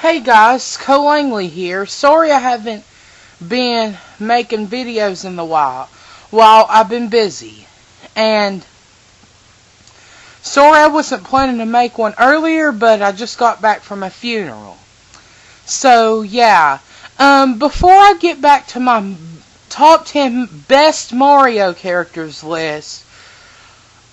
Hey guys, Co Langley here. Sorry I haven't been making videos in the while I've been busy. And sorry I wasn't planning to make one earlier, but I just got back from a funeral. So yeah, before I get back to my top 10 best Mario characters list,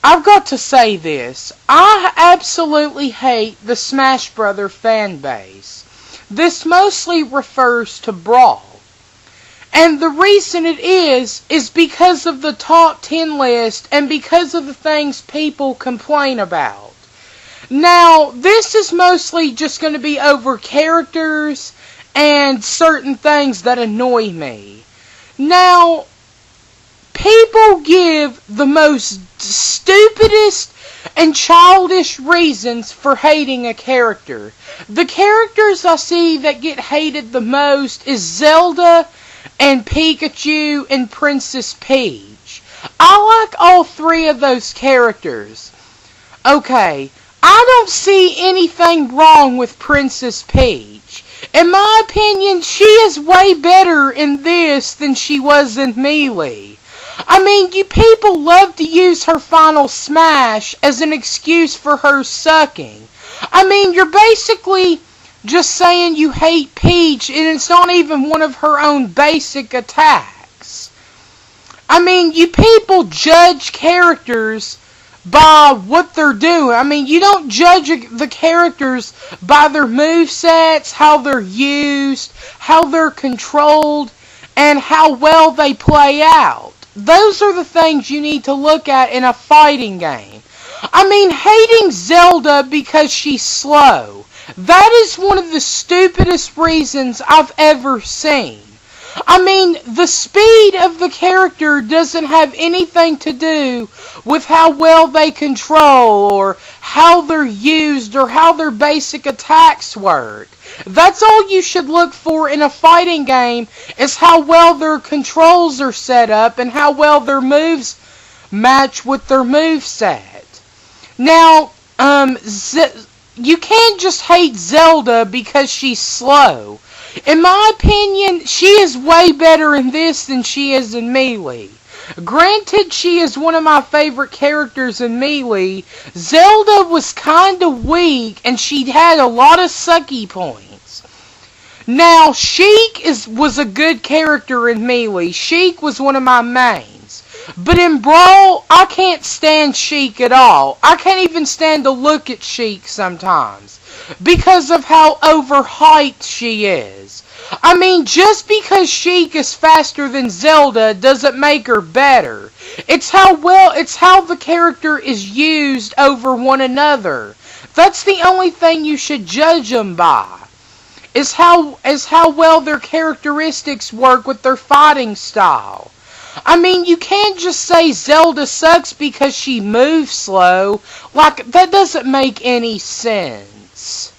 I've got to say this. I absolutely hate the Smash Brothers fan base. This mostly refers to Brawl. And the reason it is because of the top 10 list and because of the things people complain about. Now, this is mostly just going to be over characters and certain things that annoy me. Now, people give the most stupidest and childish reasons for hating a character. The characters I see that get hated the most is Zelda and Pikachu and Princess Peach. I like all three of those characters. Okay, I don't see anything wrong with Princess Peach. In my opinion, she is way better in this than she was in Melee. I mean, you people love to use her final smash as an excuse for her sucking. I mean, you're basically just saying you hate Peach and it's not even one of her own basic attacks. I mean, you people judge characters by what they're doing. I mean, you don't judge the characters by their movesets, how they're used, how they're controlled, and how well they play out. Those are the things you need to look at in a fighting game. I mean, hating Zelda because she's slow. That is one of the stupidest reasons I've ever seen. I mean, the speed of the character doesn't have anything to do with how well they control or how they're used or how their basic attacks work. That's all you should look for in a fighting game, is how well their controls are set up and how well their moves match with their moveset. Now, you can't just hate Zelda because she's slow. In my opinion, she is way better in this than she is in Melee. Granted, she is one of my favorite characters in Melee. Zelda was kinda weak and she had a lot of sucky points. Now, Sheik was a good character in Melee. Sheik was one of my mains. But in Brawl, I can't stand Sheik at all. I can't even stand to look at Sheik sometimes because of how overhyped she is. I mean, just because Sheik is faster than Zelda doesn't make her better. It's how the character is used over one another. That's the only thing you should judge them by. Is how well their characteristics work with their fighting style. I mean, you can't just say Zelda sucks because she moves slow. Like, that doesn't make any sense.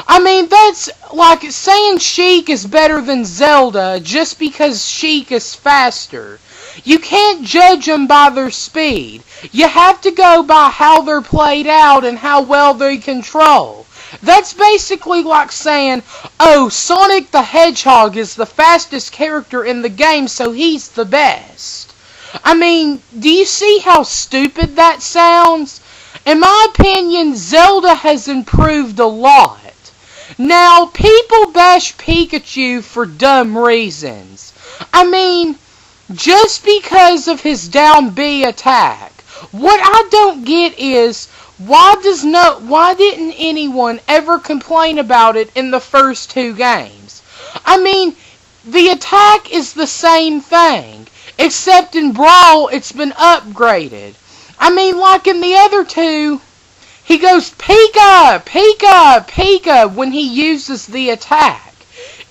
I mean, that's like saying Sheik is better than Zelda just because Sheik is faster. You can't judge them by their speed. You have to go by how they're played out and how well they control. That's basically like saying, oh, Sonic the Hedgehog is the fastest character in the game, so he's the best. I mean, do you see how stupid that sounds? In my opinion, Zelda has improved a lot. Now, people bash Pikachu for dumb reasons. I mean, just because of his down B attack. What I don't get is, why didn't anyone ever complain about it in the first two games? I mean, the attack is the same thing, except in Brawl it's been upgraded. I mean, like in the other two, he goes Pika, Pika, Pika when he uses the attack.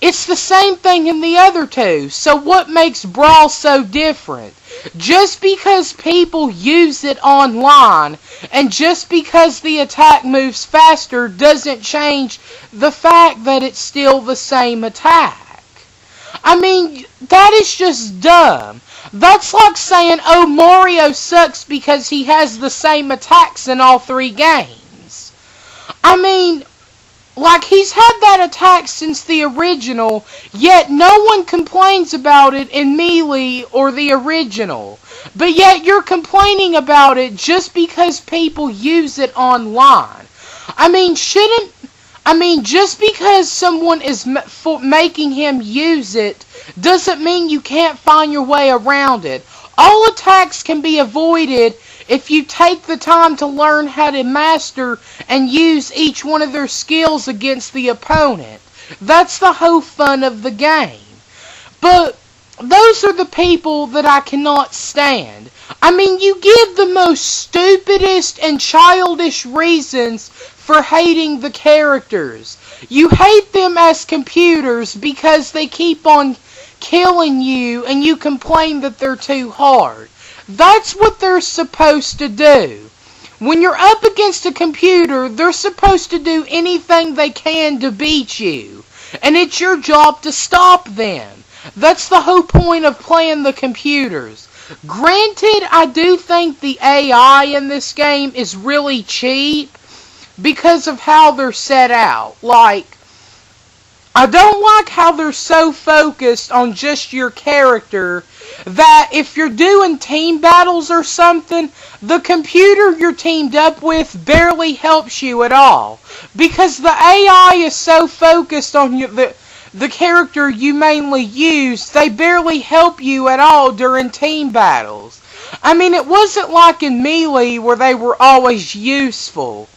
It's the same thing in the other two, so what makes Brawl so different? Just because people use it online, and just because the attack moves faster doesn't change the fact that it's still the same attack. I mean, that is just dumb. That's like saying, oh, Mario sucks because he has the same attacks in all three games. I mean, like, he's had that attack since the original, yet no one complains about it in Melee or the original. But yet you're complaining about it just because people use it online. I mean, just because someone is making him use it doesn't mean you can't find your way around it. All attacks can be avoided if you take the time to learn how to master and use each one of their skills against the opponent. That's the whole fun of the game. But those are the people that I cannot stand. I mean, you give the most stupidest and childish reasons for hating the characters. You hate them as computers because they keep on killing you and you complain that they're too hard. That's what they're supposed to do. When you're up against a computer, they're supposed to do anything they can to beat you. And it's your job to stop them. That's the whole point of playing the computers. Granted, I do think the AI in this game is really cheap because of how they're set out. Like, I don't like how they're so focused on just your character that if you're doing team battles or something, the computer you're teamed up with barely helps you at all. Because the AI is so focused on the character you mainly use, they barely help you at all during team battles. I mean, it wasn't like in Melee where they were always useful.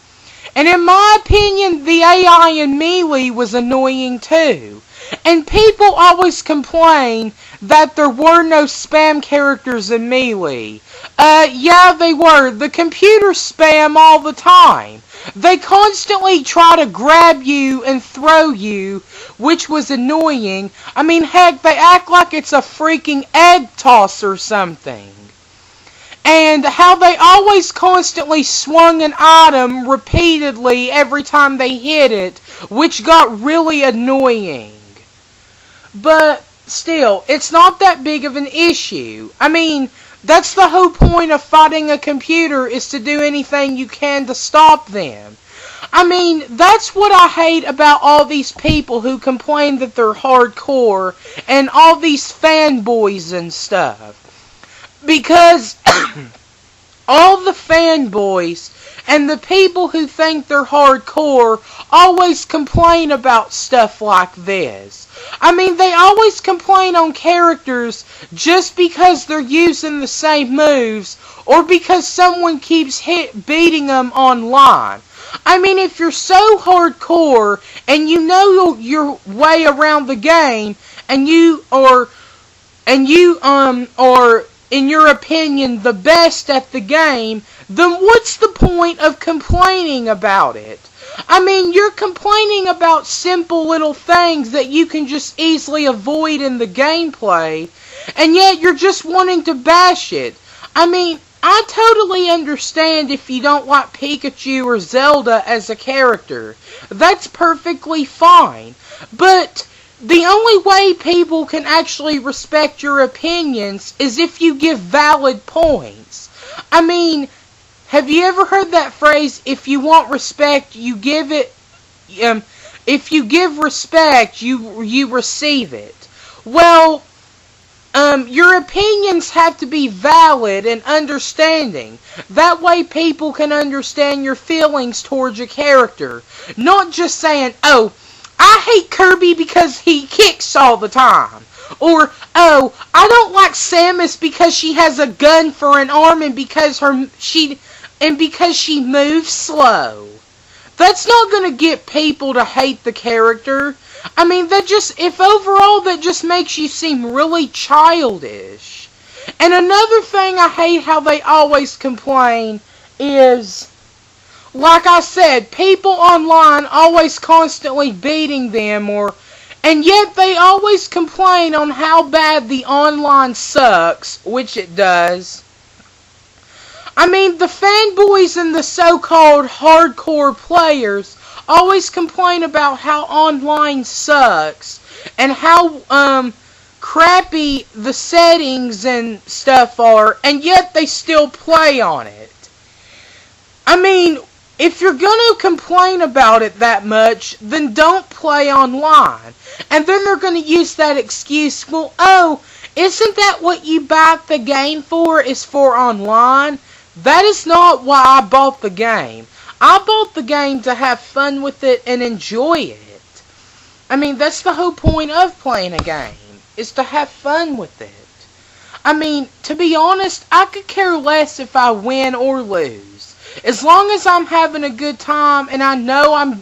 And in my opinion, the AI in Melee was annoying too. And people always complain that there were no spam characters in Melee. Yeah, they were. The computers spam all the time. They constantly try to grab you and throw you, which was annoying. I mean, heck, they act like it's a freaking egg toss or something. And how they always constantly swung an item repeatedly every time they hit it, which got really annoying. But still, it's not that big of an issue. I mean, that's the whole point of fighting a computer, is to do anything you can to stop them. I mean, that's what I hate about all these people who complain that they're hardcore and all these fanboys and stuff. Because all the fanboys and the people who think they're hardcore always complain about stuff like this. I mean, they always complain on characters just because they're using the same moves or because someone keeps beating them online. I mean, if you're so hardcore and you know your way around the game and you are in your opinion the best at the game, then what's the point of complaining about it? I mean, you're complaining about simple little things that you can just easily avoid in the gameplay, and yet you're just wanting to bash it. I mean, I totally understand if you don't like Pikachu or Zelda as a character. That's perfectly fine. But the only way people can actually respect your opinions is if you give valid points. I mean, have you ever heard that phrase, if you want respect, you give it, if you give respect, you receive it? Well, your opinions have to be valid and understanding. That way people can understand your feelings towards your character. Not just saying, oh, I hate Kirby because he kicks all the time. Or, oh, I don't like Samus because she has a gun for an arm and because she moves slow. That's not going to get people to hate the character. I mean, if overall that just makes you seem really childish. And another thing I hate how they always complain is, like I said, people online always constantly beating them, and yet they always complain on how bad the online sucks, which it does. I mean, the fanboys and the so-called hardcore players always complain about how online sucks and how crappy the settings and stuff are, and yet they still play on it. I mean, If you're going to complain about it that much, then don't play online. And then they're going to use that excuse, well, oh, isn't that what you bought the game for, is for online? That is not why I bought the game. I bought the game to have fun with it and enjoy it. I mean, that's the whole point of playing a game, is to have fun with it. I mean, to be honest, I could care less if I win or lose. As long as I'm having a good time and I know I'm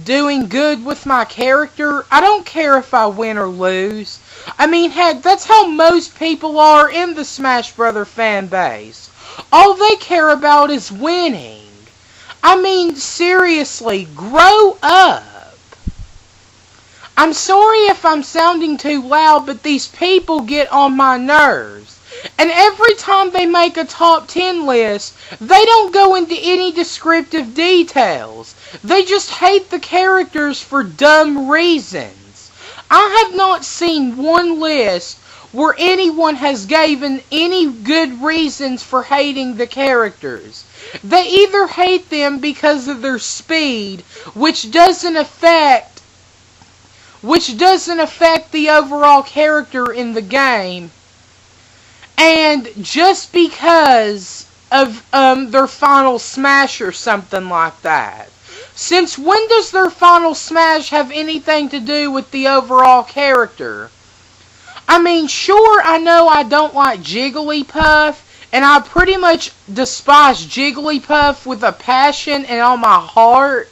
doing good with my character, I don't care if I win or lose. I mean, heck, that's how most people are in the Smash Brother fan base. All they care about is winning. I mean, seriously, grow up. I'm sorry if I'm sounding too loud, but these people get on my nerves. And every time they make a top 10 list, they don't go into any descriptive details. They just hate the characters for dumb reasons. I have not seen one list where anyone has given any good reasons for hating the characters. They either hate them because of their speed, which doesn't affect the overall character in the game, and just because of their final smash or something like that. Since when does their final smash have anything to do with the overall character? I mean, sure, I know I don't like Jigglypuff, and I pretty much despise Jigglypuff with a passion and all my heart.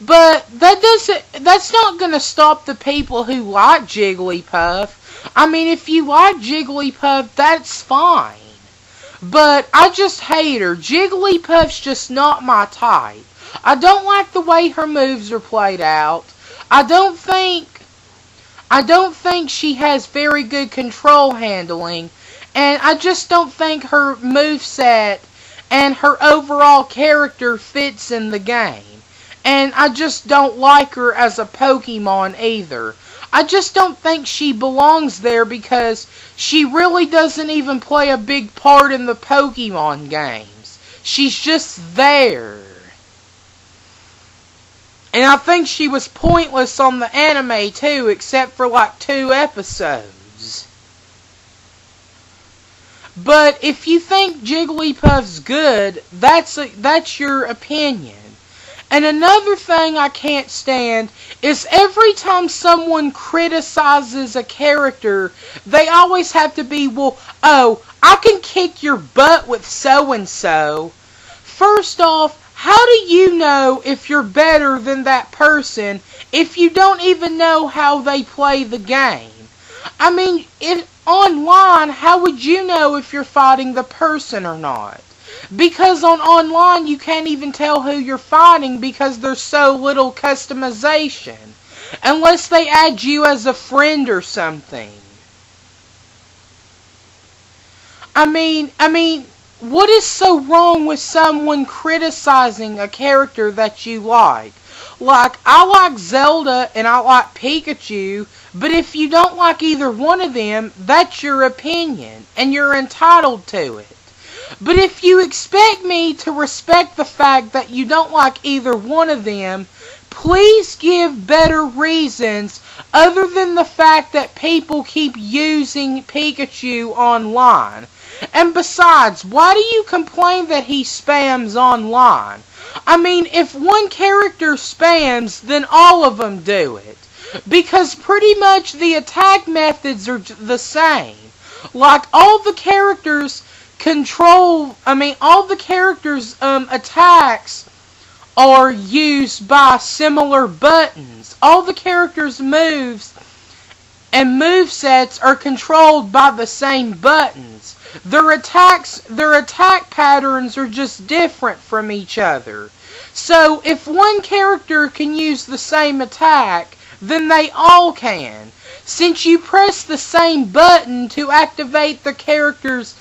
But that's not going to stop the people who like Jigglypuff. I mean, if you like Jigglypuff, that's fine. But I just hate her. Jigglypuff's just not my type. I don't like the way her moves are played out. I don't think she has very good control handling. And I just don't think her moveset and her overall character fits in the game. And I just don't like her as a Pokemon either. I just don't think she belongs there because she really doesn't even play a big part in the Pokemon games. She's just there. And I think she was pointless on the anime too, except for like 2 episodes. But if you think Jigglypuff's good, that's your opinion. And another thing I can't stand is every time someone criticizes a character, they always have to be, well, oh, I can kick your butt with so-and-so. First off, how do you know if you're better than that person if you don't even know how they play the game? I mean, online, how would you know if you're fighting the person or not? Because on online, you can't even tell who you're fighting because there's so little customization. Unless they add you as a friend or something. I mean, what is so wrong with someone criticizing a character that you like? Like, I like Zelda and I like Pikachu, but if you don't like either one of them, that's your opinion, and you're entitled to it. But if you expect me to respect the fact that you don't like either one of them, please give better reasons other than the fact that people keep using Pikachu online. And besides, why do you complain that he spams online? I mean, if one character spams, then all of them do it. Because pretty much the attack methods are the same. Like, all the characters' attacks are used by similar buttons. All the characters' moves and movesets are controlled by the same buttons. Their attack patterns are just different from each other. So if one character can use the same attack, then they all can. Since you press the same button to activate the character's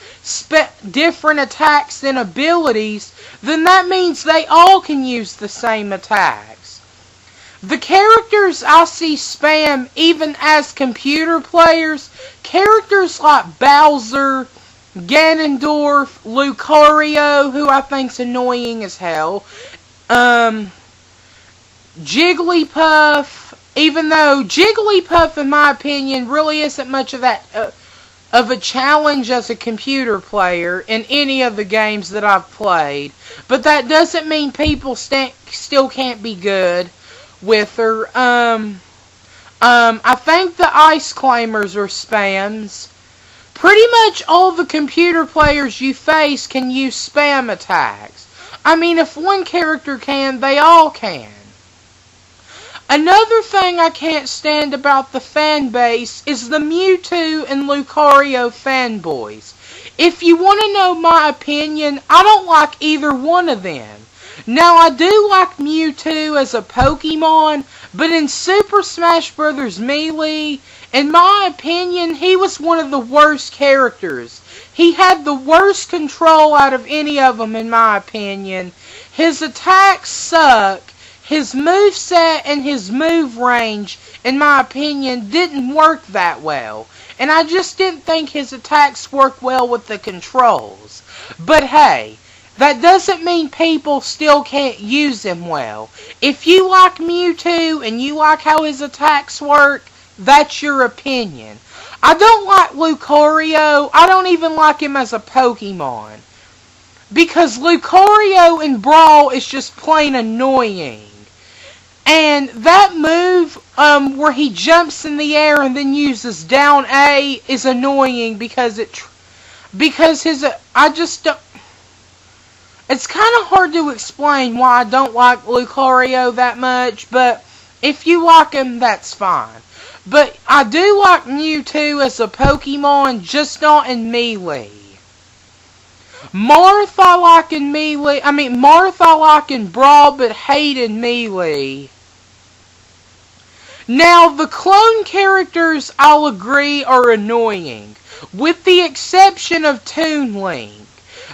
different attacks and abilities, then that means they all can use the same attacks. The characters I see spam even as computer players, characters like Bowser, Ganondorf, Lucario, who I think's annoying as hell, Jigglypuff, even though Jigglypuff, in my opinion, really isn't much of that of a challenge as a computer player in any of the games that I've played. But that doesn't mean people still can't be good with her. I think the ice claimers are spams. Pretty much all the computer players you face can use spam attacks. I mean, if one character can, they all can. Another thing I can't stand about the fan base is the Mewtwo and Lucario fanboys. If you want to know my opinion, I don't like either one of them. Now, I do like Mewtwo as a Pokemon, but in Super Smash Bros. Melee, in my opinion, he was one of the worst characters. He had the worst control out of any of them, in my opinion. His attacks suck. His moveset and his move range, in my opinion, didn't work that well. And I just didn't think his attacks worked well with the controls. But hey, that doesn't mean people still can't use him well. If you like Mewtwo and you like how his attacks work, that's your opinion. I don't like Lucario. I don't even like him as a Pokemon. Because Lucario in Brawl is just plain annoying. And that move where he jumps in the air and then uses down A is annoying because I just don't. It's kind of hard to explain why I don't like Lucario that much, but if you like him, that's fine. But I do like Mewtwo as a Pokemon, just not in Melee. Marth I like in Melee. Marth I like in Brawl, but hate in Melee. Now, the clone characters, I'll agree, are annoying, with the exception of Toon Link.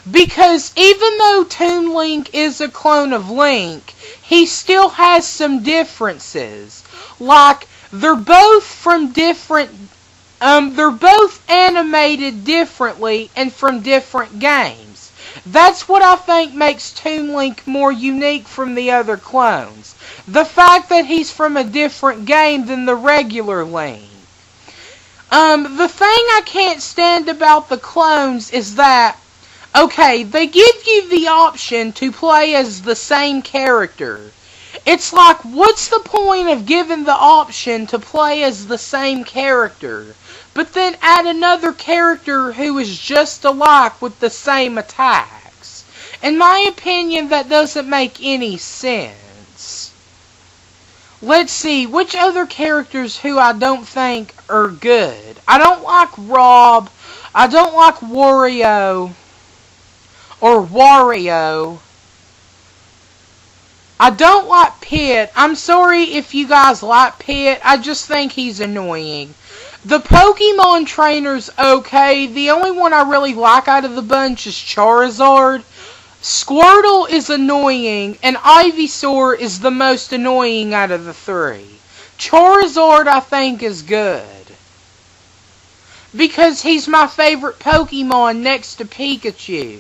Because even though Toon Link is a clone of Link, he still has some differences. Like, they're both animated differently and from different games. That's what I think makes Toon Link more unique from the other clones. The fact that he's from a different game than the regular Link. The thing I can't stand about the clones is that, okay, they give you the option to play as the same character. It's like, what's the point of giving the option to play as the same character, but then add another character who is just alike with the same attacks? In my opinion, that doesn't make any sense. Let's see, which other characters who I don't think are good? I don't like Rob. I don't like Wario. Or Wario. I don't like Pit. I'm sorry if you guys like Pit. I just think he's annoying. The Pokemon trainer's okay. The only one I really like out of the bunch is Charizard. Squirtle is annoying, and Ivysaur is the most annoying out of the three. Charizard, I think, is good. Because he's my favorite Pokemon next to Pikachu.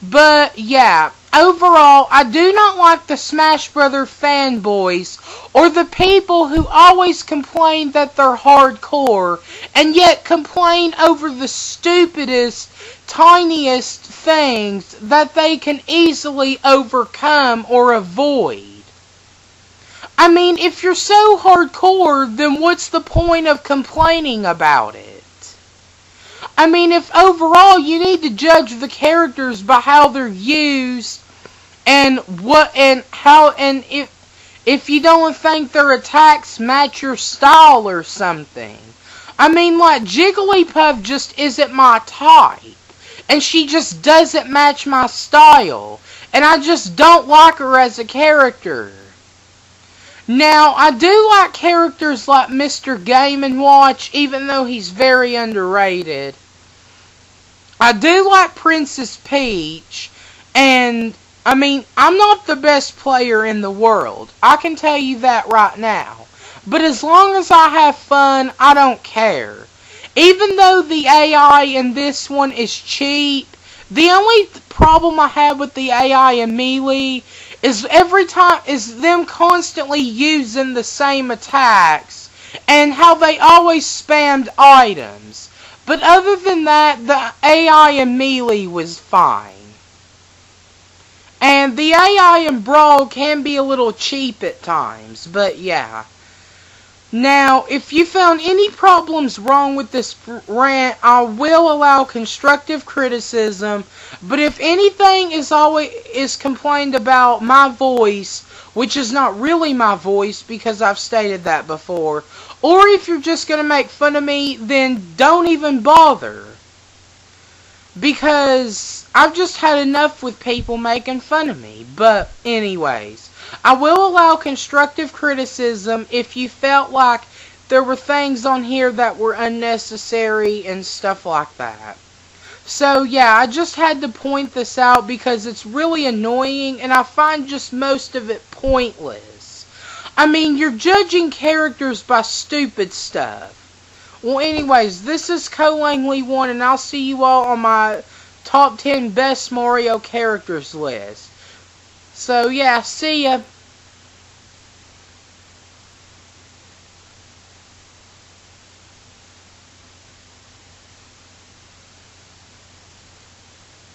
But, yeah, overall, I do not like the Smash Brothers fanboys, or the people who always complain that they're hardcore, and yet complain over the stupidest, tiniest things that they can easily overcome or avoid. I mean, if you're so hardcore, then what's the point of complaining about it? I mean, if overall you need to judge the characters by how they're used, and if you don't think their attacks match your style or something. I mean, like, Jigglypuff just isn't my type, and she just doesn't match my style, and I just don't like her as a character. Now, I do like characters like Mr. Game & Watch, even though he's very underrated. I do like Princess Peach, and, I mean, I'm not the best player in the world. I can tell you that right now. But as long as I have fun, I don't care. Even though the AI in this one is cheap, the only problem I had with the AI and Melee is every time is them constantly using the same attacks and how they always spammed items. But other than that, the AI and Melee was fine. And the AI in Brawl can be a little cheap at times, but yeah. Now, if you found any problems wrong with this rant, I will allow constructive criticism, but if anything is complained about my voice, which is not really my voice because I've stated that before, or if you're just going to make fun of me, then don't even bother. Because I've just had enough with people making fun of me. But anyways, I will allow constructive criticism if you felt like there were things on here that were unnecessary and stuff like that. So yeah, I just had to point this out because it's really annoying and I find just most of it pointless. I mean, you're judging characters by stupid stuff. Well, anyways, this is CoLangley1, and I'll see you all on my top 10 best Mario characters list. So, yeah, see ya.